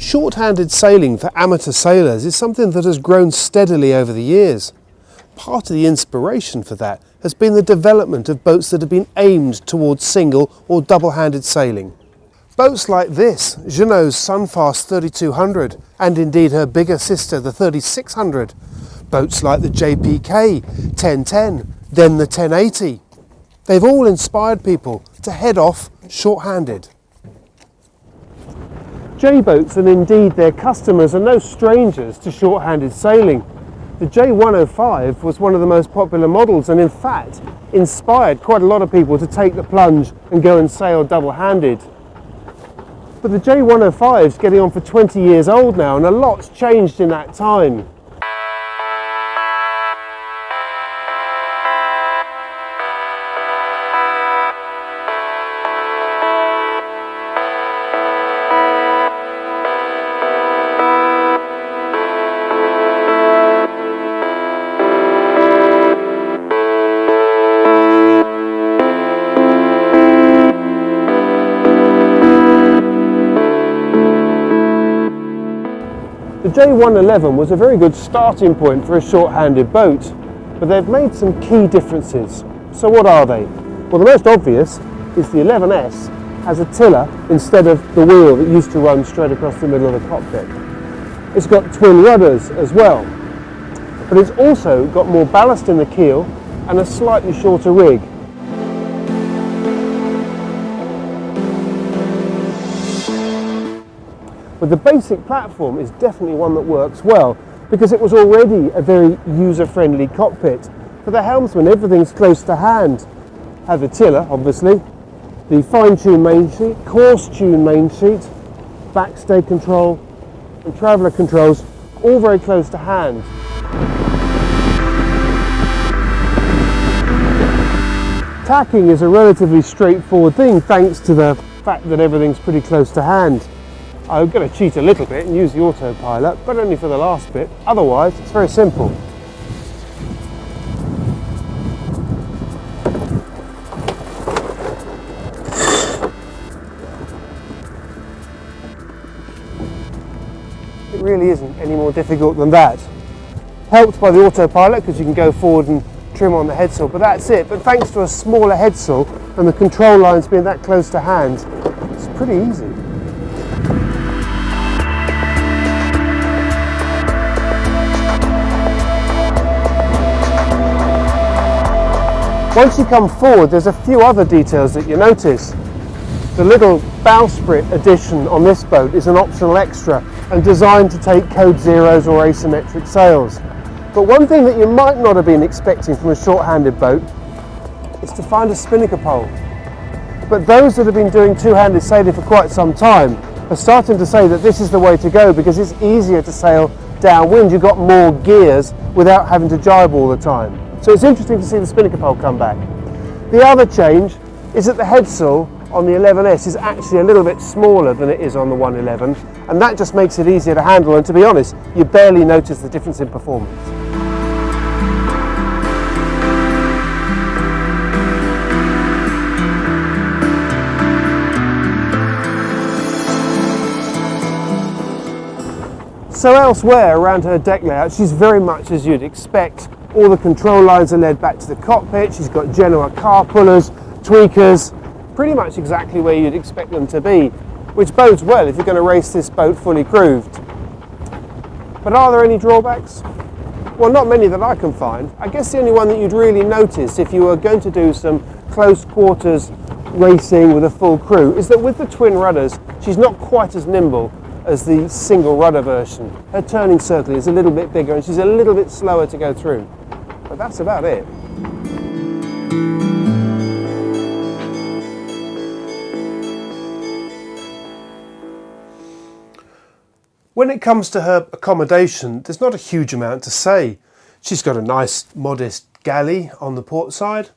Shorthanded sailing for amateur sailors is something that has grown steadily over the years. Part of the inspiration for that has been the development of boats that have been aimed towards single or double-handed sailing. Boats like this, Jeanneau's Sunfast 3200, and indeed her bigger sister the 3600. Boats like the JPK 1010, then the 1080. They've all inspired people to head off short-handed. J-boats and indeed their customers are no strangers to short-handed sailing. The J11S was one of the most popular models and in fact inspired quite a lot of people to take the plunge and go and sail double-handed. But the J11S is getting on for 20 years old now and a lot's changed in that time. The J111 was a very good starting point for a short-handed boat, but they've made some key differences. So what are they? Well, the most obvious is the 11S has a tiller instead of the wheel that used to run straight across the middle of the cockpit. It's got twin rudders as well, but it's also got more ballast in the keel and a slightly shorter rig. But the basic platform is definitely one that works well because it was already a very user-friendly cockpit. For the helmsman, everything's close to hand. Have the tiller, obviously, the fine-tune main sheet, coarse-tune main sheet, backstay control and traveller controls, all very close to hand. Tacking is a relatively straightforward thing thanks to the fact that everything's pretty close to hand. I'm going to cheat a little bit and use the autopilot, but only for the last bit. Otherwise, it's very simple. It really isn't any more difficult than that. Helped by the autopilot because you can go forward and trim on the headsail, but that's it. But thanks to a smaller headsail and the control lines being that close to hand, it's pretty easy. Once you come forward, there's a few other details that you notice. The little bowsprit addition on this boat is an optional extra and designed to take code zeros or asymmetric sails. But one thing that you might not have been expecting from a short-handed boat is to find a spinnaker pole. But those that have been doing two-handed sailing for quite some time are starting to say that this is the way to go because it's easier to sail downwind. You've got more gears without having to jibe all the time. So it's interesting to see the spinnaker pole come back. The other change is that the headsail on the 11S is actually a little bit smaller than it is on the 111, and that just makes it easier to handle, and to be honest, you barely notice the difference in performance. So elsewhere around her deck layout, she's very much as you'd expect. All the control lines are led back to the cockpit. She's got Genoa car pullers, tweakers, pretty much exactly where you'd expect them to be, which bodes well if you're going to race this boat fully grooved. But are there any drawbacks? Well, not many that I can find. I guess the only one that you'd really notice if you were going to do some close quarters racing with a full crew is that with the twin rudders, she's not quite as nimble as the single rudder version. Her turning circle is a little bit bigger and she's a little bit slower to go through. But that's about it. When it comes to her accommodation, there's not a huge amount to say. She's got a nice modest galley on the port side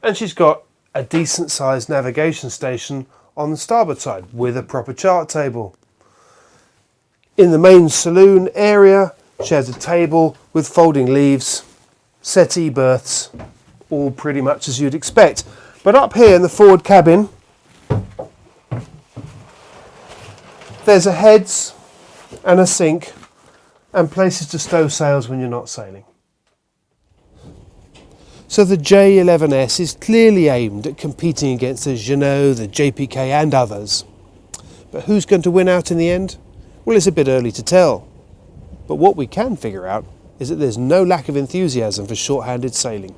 and she's got a decent sized navigation station on the starboard side with a proper chart table. In the main saloon area, she has a table with folding leaves, settee berths, all pretty much as you'd expect. But up here in the forward cabin, there's a heads and a sink, and places to stow sails when you're not sailing. So the J11S is clearly aimed at competing against the Jeanneau, the JPK and others. But who's going to win out in the end? Well, it's a bit early to tell. But what we can figure out is that there's no lack of enthusiasm for shorthanded sailing.